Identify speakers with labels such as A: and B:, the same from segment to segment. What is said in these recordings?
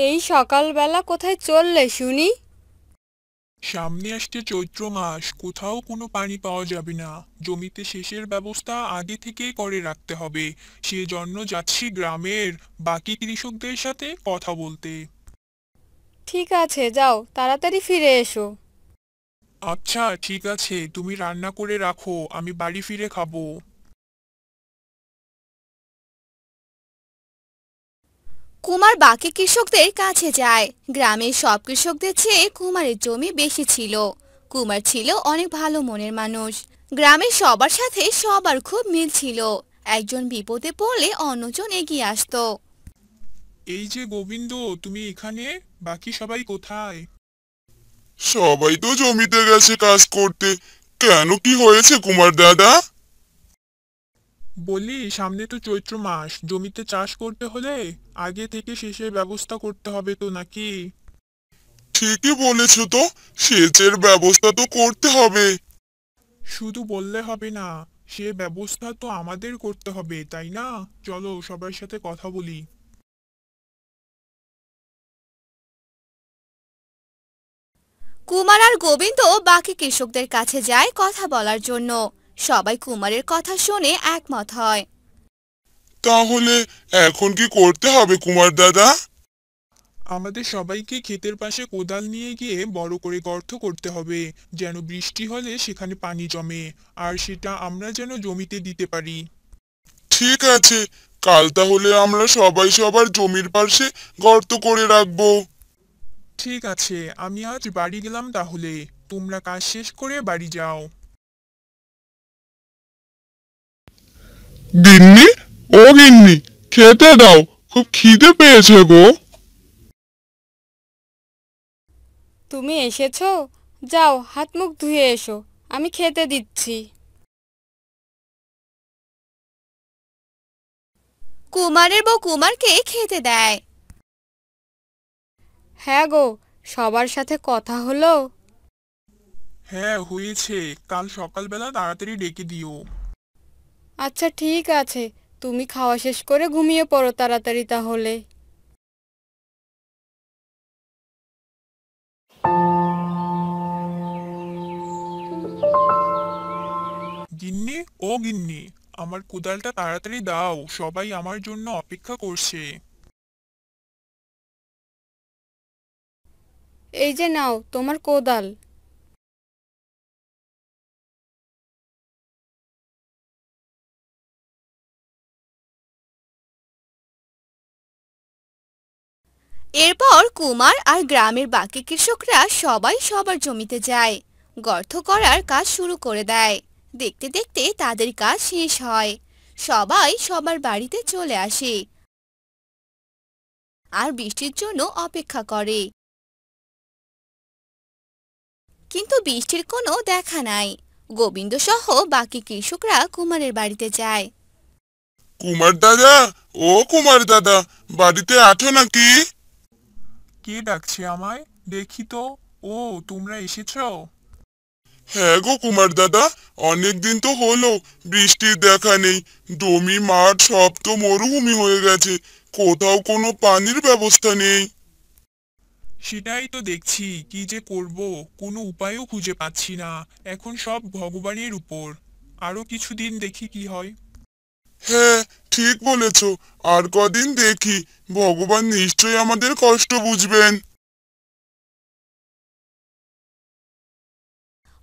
A: এই সকালবেলা কোথায় চললে শুনি?
B: সামনে আসছে চৈত্র মাস, কোথাও কোনো পানি পাওয়া যাবে না। জমিতে সেচের ব্যবস্থা আগে থেকেই করে রাখতে হবে। সেজন্য যাচ্ছি গ্রামের বাকি কৃষকদের সাথে কথা বলতে।
A: ঠিক আছে, যাও তাড়াতাড়ি ফিরে এসো।
B: আচ্ছা ঠিক আছে, তুমি রান্না করে রাখো, আমি বাড়ি ফিরে খাবো।
C: কুমার বাকি কৃষকদের কাছে যায়। গ্রামের সব কৃষকদের চেয়ে কুমারের জমি বেশি ছিল। কুমার ছিল অনেক ভালো মনের মানুষ। গ্রামের সবার সাথে সবার খুব মিল ছিল। একজন বিপদে পড়লে অন্যজন এগিয়ে আসতো।
B: এই যে গোবিন্দ, তুমি এখানে? বাকি সবাই কোথায়?
D: সবাই তো জমিতে গেছে কাজ করতে। কেন, কি হয়েছে কুমার দাদা?
B: বলি, সামনে তো চৈত্র মাস, জমিতে চাষ করতে হলে আগে থেকে সেচের ব্যবস্থা করতে হবে তো নাকি?
D: ঠিকই বলেছো তো, সেচের ব্যবস্থা তো করতে হবে।
B: শুধু বললে হবে না, সে ব্যবস্থা তো আমাদের করতে হবে, তাই না? চলো সবার সাথে কথা বলি।
C: কুমার আর গোবিন্দ বাকি কৃষকদের কাছে যায় কথা বলার জন্য। সবাই কুমারের কথা শুনে একমত হয়।
D: তাহলে এখন কি করতে হবে কুমার দাদা?
B: আমাদের সবাইকে ক্ষেতের পাশে কোদাল নিয়ে গিয়ে বড় করে গর্ত করতে হবে, যেন বৃষ্টি হলে সেখানে পানি জমে, আর সেটা আমরা যেন জমিতে দিতে পারি।
D: ঠিক আছে, কাল তাহলে আমরা সবাই সবার জমির পাশে গর্ত করে রাখবো।
B: ঠিক আছে, আমি আজ বাড়ি গেলাম তাহলে। তোমরা কাজ শেষ করে বাড়ি যাও।
D: গিন্নি, ও গিন্নি, খেতে দাও, খুব খিদে পেয়েছে গো।
A: তুমি এসেছো? যাও হাত মুখ ধুয়ে এসো, আমি খেতে দিচ্ছি।
C: কুমারের বউ কুমারকে খেতে দেয়।
A: হ্যাঁ গো, সবার সাথে কথা হলো?
B: হ্যাঁ হয়েছে, কাল সকালবেলা তাড়াতাড়ি ডেকে দিও।
A: আচ্ছা ঠিক আছে, তুমি খাওয়া শেষ করে ঘুমিয়ে পড়ো তাড়াতাড়ি তাহলে।
B: গিন্নি, ও গিন্নি, আমার কোদালটা তাড়াতাড়ি দাও, সবাই আমার জন্য অপেক্ষা করছে।
A: এই যে নাও তোমার কোদাল।
C: এরপর কুমার আর গ্রামের বাকি কৃষকরা সবাই সবার জমিতে যায়। গর্ত করার কাজ শুরু করে দেয়। দেখতে দেখতে তাদের কাজ শেষ হয়। সবাই সবার বাড়িতে চলে আসে আর বৃষ্টির জন্য অপেক্ষা করে। কিন্তু বৃষ্টির কোনো দেখা নাই। গোবিন্দ সহ বাকি কৃষকরা কুমারের বাড়িতে যায়।
D: কুমার দাদা, ও কুমার দাদা, বাড়িতে আছো নাকি?
B: কে ডাকছে আমায়? দেখি তো। ও, তোমরা এসেছো?
D: হ্যাঁ গো কুমার দাদা, অনেকদিন তো হলো, বৃষ্টির দেখা নেই। জমি মাঠ সব তো মরুভূমি হয়ে গেছে, কোথাও কোনো পানির ব্যবস্থা নেই।
B: সেটাই তো দেখছি, কি যে করব, কোনো উপায়ও খুঁজে পাচ্ছি না। এখন সব ভগবানের উপর। আরো কিছুদিন দেখি কি হয়।
D: হ্যাঁ, ঠিক বলেছ। আর কদিন দেখি, ভগবান নিশ্চয়ই আমাদের কষ্ট বুঝবেন।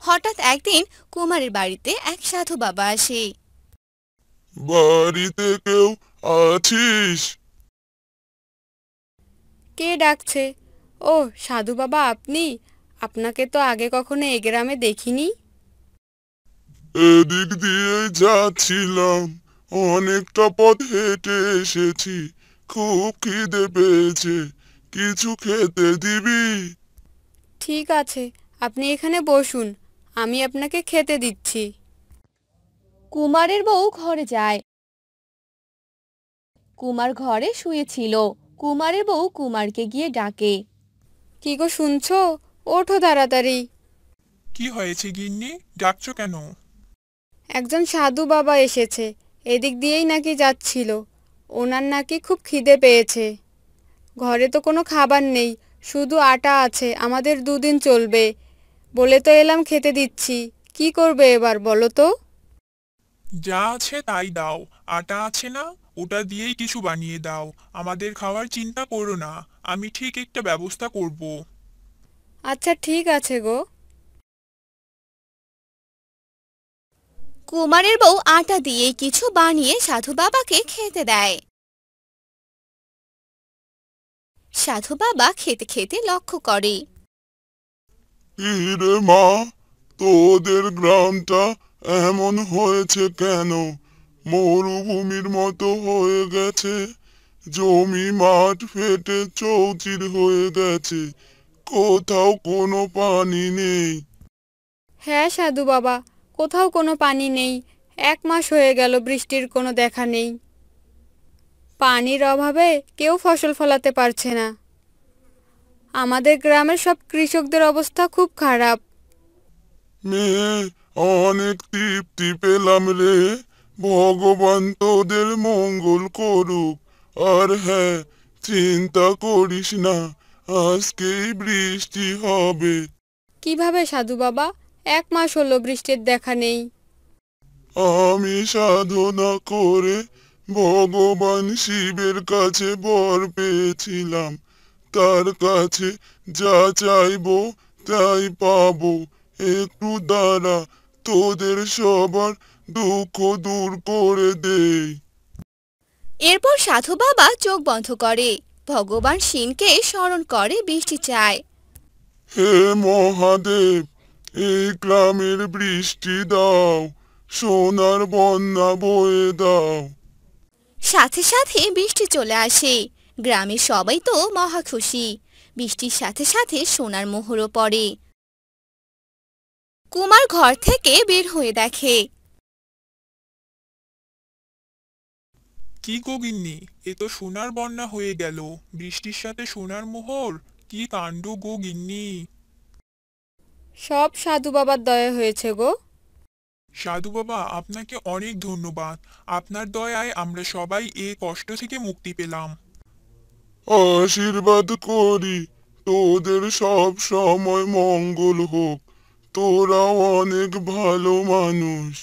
C: হঠাৎ একদিন কুমারের বাড়িতে এক সাধু বাবা আসে।
D: বাড়িতে কেউ আছিস?
A: কে ডাকছে? ও, সাধু বাবা আপনি? আপনাকে তো আগে কখনো এ গ্রামে দেখিনি।
D: এদিক দিয়ে যাচ্ছিলাম, অনেকটা পথ হেঁটে এসেছি, খুব খিদে পেয়েছে, কিছু খেতে দিবি?
A: ঠিক আছে, আপনি এখানে বসুন, আমি আপনাকে খেতে দিচ্ছি।
C: কুমারের বউ ঘরে যায়। কুমার ঘরে শুয়েছিল। কুমারের বউ কুমারকে গিয়ে ডাকে।
A: কি গো শুনছো? ওঠো তাড়াতাড়ি।
B: কি হয়েছে গিন্নি, ডাকছো কেন?
A: একজন সাধু বাবা এসেছে, এদিক দিয়েই নাকি যাচ্ছিল। ওনার নাকি খুব খিদে পেয়েছে। ঘরে তো কোনো খাবার নেই, শুধু আটা আছে, আমাদের 2 দিন চলবে। বলে তো এলাম খেতে দিচ্ছি, কি করবে এবার বলো তো?
B: যা আছে তাই দাও। আটা আছে না, ওটা দিয়েই কিছু বানিয়ে দাও। আমাদের খাওয়ার চিন্তা করো না, আমি ঠিক একটা ব্যবস্থা করব।
A: আচ্ছা ঠিক আছে গো।
C: কুমারের বউ আটা দিয়ে কিছু বানিয়ে সাধু বাবাকে খেতে দেয়। সাধু বাবা খেতে খেতে লক্ষ্য করে
D: রে মা, তোদের গ্রামটা এমন হয়েছে কেন? মরুভূমির মতো হয়ে গেছে, জমি মাঠ ফেটে চৌচির হয়ে গেছে, কোথাও কোনো পানি নেই।
A: হ্যাঁ সাধু বাবা, কোথাও কোনো পানি নেই। 1 মাস হয়ে গেল বৃষ্টির কোনো দেখা নেই। পানির অভাবে কেউ ফসল ফলাতে পারছে না। আমাদের গ্রামের সব কৃষকদের অবস্থা খুব খারাপ।
D: মেয়ে, অনেক তৃপ্তি পেলাম রে। ভগবান তোদের মঙ্গল করুক। আর হ্যাঁ, চিন্তা করিস না, আজকেই বৃষ্টি হবে।
A: কিভাবে সাধু বাবা? 1 মাস হলো বৃষ্টির দেখা নেই।
D: আমি সাধনা করে ভগবান শিবের কাছে বর পেয়েছিলাম। তার কাছে যা চাইবো তাই পাবো। একটু দাঁড়া, তোদের সবার দুঃখ দূর করে দেই।
C: এরপর সাধু বাবা চোখ বন্ধ করে ভগবান শিবকে স্মরণ করে বৃষ্টি চায়।
D: হে মহাদেব, এই গ্রামের বৃষ্টি দাও, সোনার বন্যা বয়ে দাও।
C: সাথে সাথে বৃষ্টি চলে আসে। গ্রামের সবাই তো মহা খুশি। বৃষ্টির সাথে সাথে সোনার মোহরও পড়ে। কুমার ঘর থেকে বের হয়ে দেখে
B: কি গো গিন্নি, এ তো সোনার বন্যা হয়ে গেল। বৃষ্টির সাথে সোনার মোহর, কি কাণ্ড গো গিন্নি।
A: সব সাধু বাবার দয়া হয়েছে গো।
B: সাধু বাবা, আপনাকে অনেক ধন্যবাদ। আপনার দয়ায় আমরা সবাই এ কষ্ট থেকে মুক্তি পেলাম।
D: আশীর্বাদ করি তোদের সব সময় মঙ্গল হোক। তোরা অনেক ভালো মানুষ।